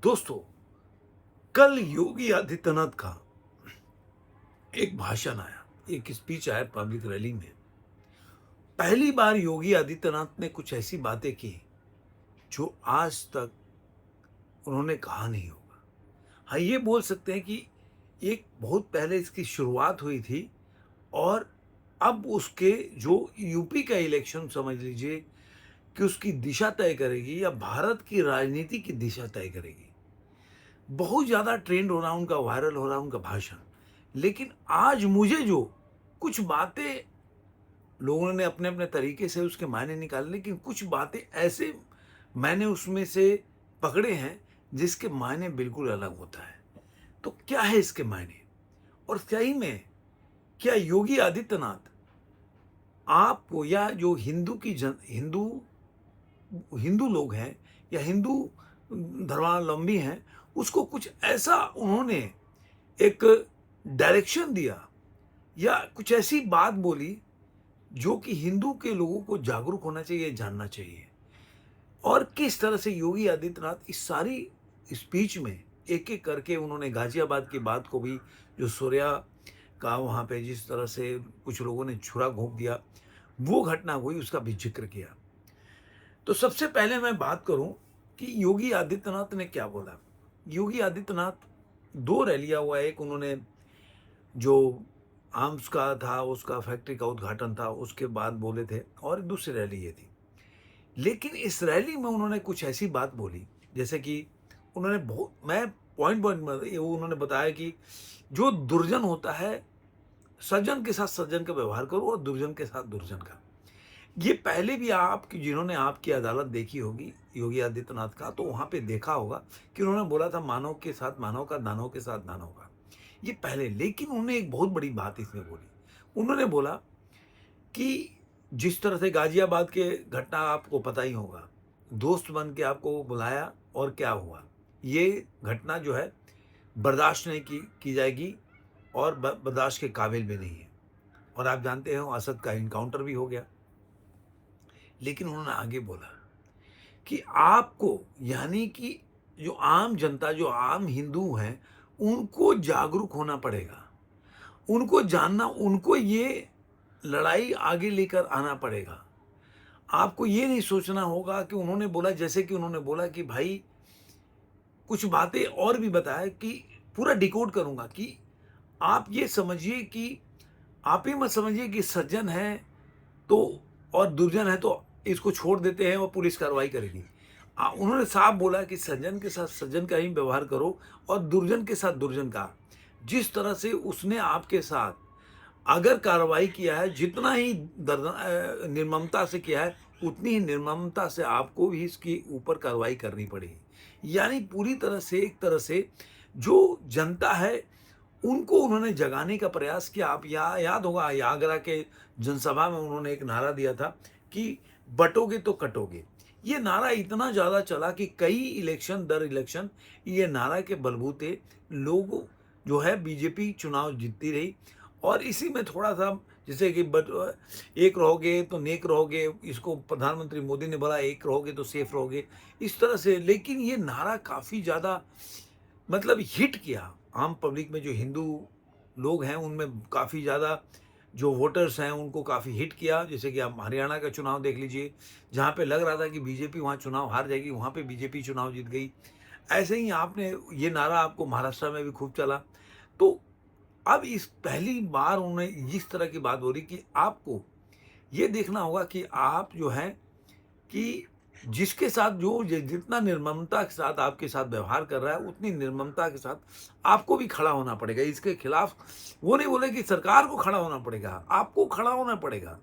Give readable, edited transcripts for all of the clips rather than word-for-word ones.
दोस्तों, कल योगी आदित्यनाथ का एक भाषण आया, एक स्पीच आया पब्लिक रैली में। पहली बार योगी आदित्यनाथ ने कुछ ऐसी बातें की जो आज तक उन्होंने कहा नहीं होगा। हाँ, ये बोल सकते हैं कि एक बहुत पहले इसकी शुरुआत हुई थी और अब उसके जो यूपी का इलेक्शन समझ लीजिए कि उसकी दिशा तय करेगी या भारत की राजनीति की दिशा तय करेगी। बहुत ज़्यादा ट्रेंड हो रहा है उनका, वायरल हो रहा है उनका भाषण। लेकिन आज मुझे जो कुछ बातें लोगों ने अपने-अपने तरीके से उसके मायने निकाले, लेकिन कुछ बातें ऐसे मैंने उसमें से पकड़े हैं जिसके मायने बिल्कुल अलग होता है। तो क्या है इसके मायने? और सही में क्या योगी आदित्यनाथ आपको या जो हिंदू हिंदू लोग हैं या हिंदू धर्मावलंबी हैं, उसको कुछ ऐसा उन्होंने एक डायरेक्शन दिया या कुछ ऐसी बात बोली जो कि हिंदू के लोगों को जागरूक होना चाहिए, जानना चाहिए। और किस तरह से योगी आदित्यनाथ इस सारी स्पीच में एक-एक करके उन्होंने गाजियाबाद की बात को भी, जो सूर्या का वहाँ पे जिस तरह से कुछ लोगों ने छुरा घोंप दिया, वो घटना हुई, उसका भी ज़िक्र किया। तो सबसे पहले मैं बात करूँ कि योगी आदित्यनाथ ने क्या बोला। योगी आदित्यनाथ 2 रैलियाँ हुआ, एक उन्होंने जो आर्म्स का था, उसका फैक्ट्री का उद्घाटन था, उसके बाद बोले थे और दूसरी रैली ये थी। लेकिन इस रैली में उन्होंने कुछ ऐसी बात बोली, जैसे कि उन्होंने बहुत मैं पॉइंट-पॉइंट में ये वो उन्होंने बताया कि जो दुर्जन होता है, सज्जन के साथ सज्जन का व्यवहार करो और दुर्जन के साथ दुर्जन का। ये पहले भी आपकी जिन्होंने आपकी अदालत देखी होगी योगी आदित्यनाथ का, तो वहाँ पे देखा होगा कि उन्होंने बोला था मानव के साथ मानव का, दानव के साथ दानव का। ये पहले, लेकिन उन्होंने एक बहुत बड़ी बात इसमें बोली। उन्होंने बोला कि जिस तरह से गाजियाबाद के घटना आपको पता ही होगा, दोस्त बन के आपको बुलाया और क्या हुआ? ये घटना जो है बर्दाश्त नहीं की जाएगी और बर्दाश्त के काबिल भी नहीं है। और आप जानते हो असद का एनकाउंटर भी हो गया। लेकिन उन्होंने आगे बोला कि आपको, यानी कि जो आम जनता, जो आम हिंदू हैं, उनको जागरूक होना पड़ेगा। उनको जानना, उनको ये लड़ाई आगे लेकर आना पड़ेगा। आपको ये नहीं सोचना होगा कि उन्होंने बोला, जैसे कि उन्होंने बोला कि भाई कुछ बातें और भी बताया कि पूरा डिकोड करूँगा कि आप ये समझिए कि आप ये मत समझिए कि सज्जन है तो और दुर्जन है तो इसको छोड़ देते हैं और पुलिस कार्रवाई करेगी। उन्होंने साफ बोला कि सज्जन के साथ सज्जन का ही व्यवहार करो और दुर्जन के साथ दुर्जन का। जिस तरह से उसने आपके साथ अगर कार्रवाई किया है, जितना ही निर्ममता से किया है, उतनी ही निर्ममता से आपको भी इसके ऊपर कार्रवाई करनी पड़ेगी। यानी पूरी तरह से, एक तरह से जो जनता है, उनको उन्होंने जगाने का प्रयास किया। आप याद होगा आगरा के जनसभा में उन्होंने एक नारा दिया था कि बँटोगे तो कटोगे। ये नारा इतना ज़्यादा चला कि कई इलेक्शन दर इलेक्शन ये नारा के बलबूते लोग जो है बीजेपी चुनाव जीतती रही। और इसी में थोड़ा-सा जैसे कि एक रहोगे तो नेक रहोगे, इसको प्रधानमंत्री मोदी ने बोला एक रहोगे तो सेफ रहोगे, इस तरह से। लेकिन ये नारा काफ़ी ज़्यादा मतलब हिट किया। आम पब्लिक में जो हिंदू लोग हैं उनमें काफ़ी ज़्यादा जो वोटर्स हैं उनको काफ़ी हिट किया। जैसे कि आप हरियाणा का चुनाव देख लीजिए, जहाँ पे लग रहा था कि बीजेपी वहाँ चुनाव हार जाएगी, वहाँ पे बीजेपी चुनाव जीत गई। ऐसे ही आपने ये नारा आपको महाराष्ट्र में भी खूब चला। तो अब इस पहली बार उन्होंने इस तरह की बात बोली कि आपको ये देखना होगा कि आप जो हैं कि जिसके साथ जो जितना निर्ममता के साथ आपके साथ व्यवहार कर रहा है, उतनी निर्ममता के साथ आपको भी खड़ा होना पड़ेगा। इसके खिलाफ वो नहीं बोले कि सरकार को खड़ा होना पड़ेगा, आपको खड़ा होना पड़ेगा।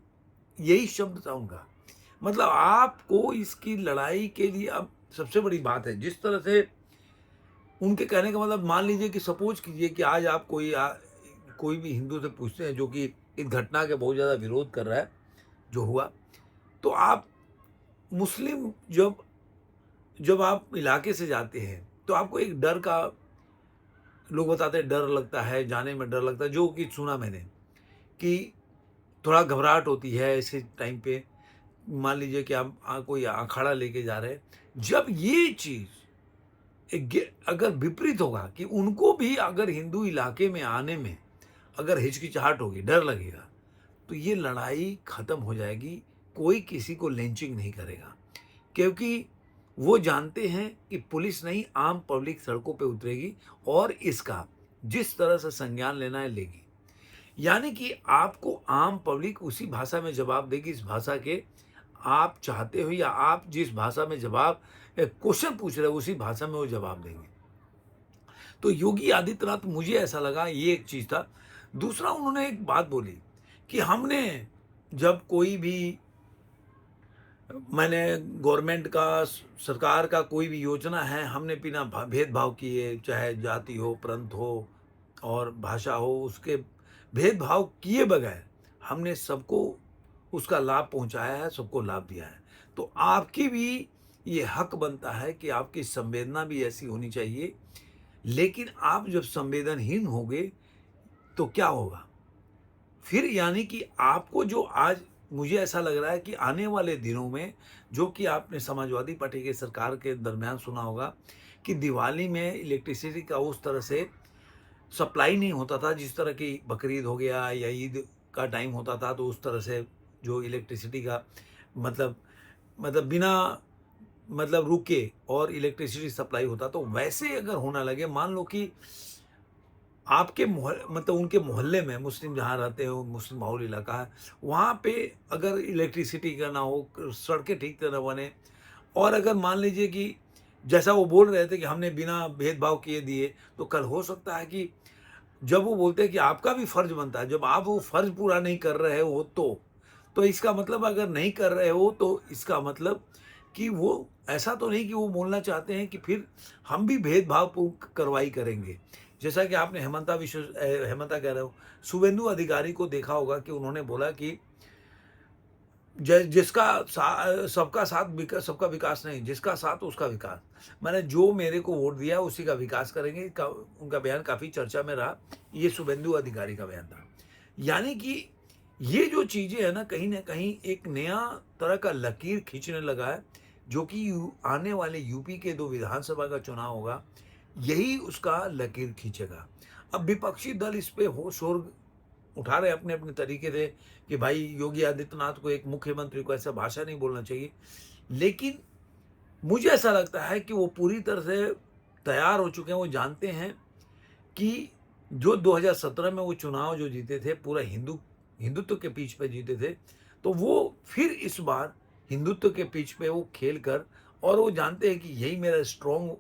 यही शब्द था उनका। मतलब आपको इसकी लड़ाई के लिए अब सबसे बड़ी बात है, जिस तरह से उनके कहने का मतलब, मान लीजिए कि सपोज़ कीजिए कि आज आप कोई भी हिंदू से पूछते हैं जो कि इस घटना के बहुत ज़्यादा विरोध कर रहा है, जो हुआ, तो आप मुस्लिम जब जब आप इलाके से जाते हैं, तो आपको एक डर का, लोग बताते हैं डर लगता है, जाने में डर लगता है, जो कि सुना मैंने कि थोड़ा घबराहट होती है ऐसे टाइम पे। मान लीजिए कि आप कोई अखाड़ा लेके जा रहे हैं। जब ये चीज़ अगर विपरीत होगा कि उनको भी अगर हिंदू इलाके में आने में अगर हिचकिचाहट होगी, डर लगेगा, तो ये लड़ाई खत्म हो जाएगी। कोई किसी को लिंचिंग नहीं करेगा, क्योंकि वो जानते हैं कि पुलिस नहीं, आम पब्लिक सड़कों पे उतरेगी और इसका जिस तरह से संज्ञान लेना है लेगी। यानी कि आपको आम पब्लिक उसी भाषा में जवाब देगी, इस भाषा के आप चाहते हो या आप जिस भाषा में जवाब क्वेश्चन पूछ रहे हो उसी भाषा में वो जवाब देंगे। तो योगी आदित्यनाथ, मुझे ऐसा लगा ये एक चीज था। दूसरा, उन्होंने एक बात बोली कि हमने जब कोई भी मैंने गवर्नमेंट का सरकार का कोई भी योजना है, हमने बिना भेदभाव किए, चाहे जाति हो, प्रांत हो और भाषा हो, उसके भेदभाव किए बगैर हमने सबको उसका लाभ पहुंचाया है, सबको लाभ दिया है। तो आपकी भी ये हक बनता है कि आपकी संवेदना भी ऐसी होनी चाहिए। लेकिन आप जब संवेदनहीन होगे तो क्या होगा फिर? यानी कि आपको जो आज मुझे ऐसा लग रहा है कि आने वाले दिनों में, जो कि आपने समाजवादी पार्टी के सरकार के दरमियान सुना होगा कि दिवाली में इलेक्ट्रिसिटी का उस तरह से सप्लाई नहीं होता था, जिस तरह की बकरीद हो गया या ईद का टाइम होता था, तो उस तरह से जो इलेक्ट्रिसिटी का मतलब बिना रुके और इलेक्ट्रिसिटी सप्लाई होता, तो वैसे अगर होना लगे, मान लो कि आपके उनके मोहल्ले में मुस्लिम जहाँ रहते हो, मुस्लिम माहौल इलाका है, वहाँ पे अगर इलेक्ट्रिसिटी का ना हो, सड़कें ठीक तरह बने, और अगर मान लीजिए कि जैसा वो बोल रहे थे कि हमने बिना भेदभाव किए दिए, तो कल हो सकता है कि जब वो बोलते हैं कि आपका भी फर्ज बनता है, जब आप वो फर्ज पूरा नहीं कर रहे हो तो इसका मतलब, अगर नहीं कर रहे हो तो इसका मतलब कि वो ऐसा तो नहीं कि वो बोलना चाहते हैं कि फिर हम भी भेदभावपूर्ण कार्रवाई करेंगे। जैसा कि आपने हेमंता कह रहे हो, शुभेंदु अधिकारी को देखा होगा कि उन्होंने बोला कि जिसका सबका साथ सबका विकास नहीं, जिसका साथ उसका विकास। मैंने जो मेरे को वोट दिया उसी का विकास करेंगे उनका बयान काफी चर्चा में रहा। ये शुभेंदु अधिकारी का बयान था। यानी कि ये जो चीजें है ना कहीं एक नया तरह का लकीर खींचने लगा है, जो कि आने वाले यूपी के 2 विधानसभा का चुनाव होगा, यही उसका लकीर खींचेगा। अब विपक्षी दल इस पे हो शोर उठा रहे अपने अपने तरीके से कि भाई योगी आदित्यनाथ को, एक मुख्यमंत्री को ऐसा भाषा नहीं बोलना चाहिए। लेकिन मुझे ऐसा लगता है कि वो पूरी तरह से तैयार हो चुके हैं। वो जानते हैं कि जो 2017 में वो चुनाव जो जीते थे, पूरा हिंदुत्व के पीछ पे जीते थे, तो वो फिर इस बार हिंदुत्व के पीछ पे वो खेल कर, और वो जानते हैं कि यही मेरा स्ट्रॉन्ग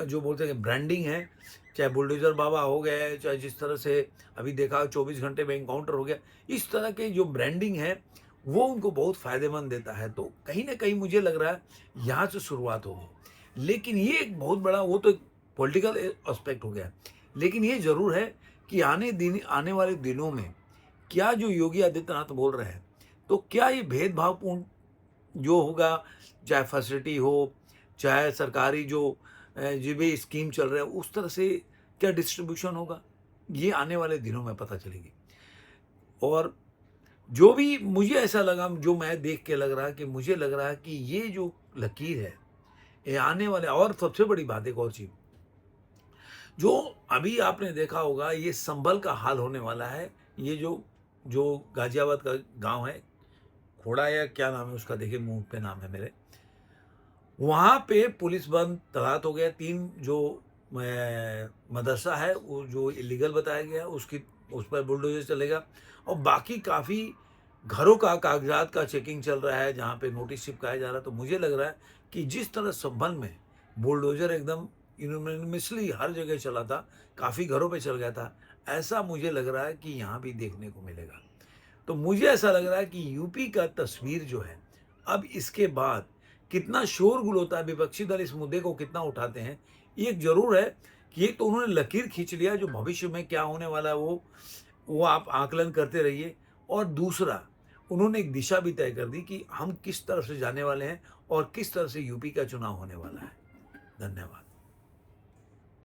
जो बोलते हैं ब्रांडिंग है। चाहे बुलडोजर बाबा हो गए, चाहे जिस तरह से अभी देखा 24 घंटे में एनकाउंटर हो गया, इस तरह के जो ब्रांडिंग है वो उनको बहुत फायदेमंद देता है। तो कहीं ना कहीं मुझे लग रहा है यहाँ से शुरुआत होगी। लेकिन ये एक बहुत बड़ा, वो तो पॉलिटिकल एस्पेक्ट हो गया, लेकिन ये जरूर है कि आने वाले दिनों में क्या जो योगी आदित्यनाथ बोल रहे हैं, तो क्या ये भेदभावपूर्ण जो होगा, चाहे फैसिलिटी हो, चाहे सरकारी जो भी स्कीम चल रहा है, उस तरह से क्या डिस्ट्रीब्यूशन होगा, ये आने वाले दिनों में पता चलेगी। और जो भी मुझे ऐसा लगा, जो मैं देख के लग रहा है कि मुझे लग रहा है कि ये जो लकीर है, ये आने वाले, और सबसे बड़ी बात एक और चीज, जो अभी आपने देखा होगा, ये संभल का हाल होने वाला है। ये जो जो गाजियाबाद का गांव है, खोड़ा या क्या नाम है उसका, देखिए मुंह पे नाम है मेरे, वहाँ पे पुलिस बंद तैनात हो गया। 3 जो मदरसा है वो जो इलीगल बताया गया, उसकी उस पर बुलडोजर चलेगा। और बाकी काफ़ी घरों का कागजात का चेकिंग चल रहा है, जहाँ पे नोटिस चिपकाया जा रहा है। तो मुझे लग रहा है कि जिस तरह संभल में बुलडोजर एकदम यूनिमोनियसली हर जगह चला था, काफ़ी घरों पे चल गया था, ऐसा मुझे लग रहा है कि यहाँ भी देखने को मिलेगा। तो मुझे ऐसा लग रहा है कि यूपी का तस्वीर जो है, अब इसके बाद कितना शोरगुल होता है, विपक्षी दल इस मुद्दे को कितना उठाते हैं, एक जरूर है कि एक तो उन्होंने लकीर खींच लिया, जो भविष्य में क्या होने वाला है वो आप आकलन करते रहिए। और दूसरा, उन्होंने एक दिशा भी तय कर दी कि हम किस तरफ से जाने वाले हैं और किस तरह से यूपी का चुनाव होने वाला है। धन्यवाद।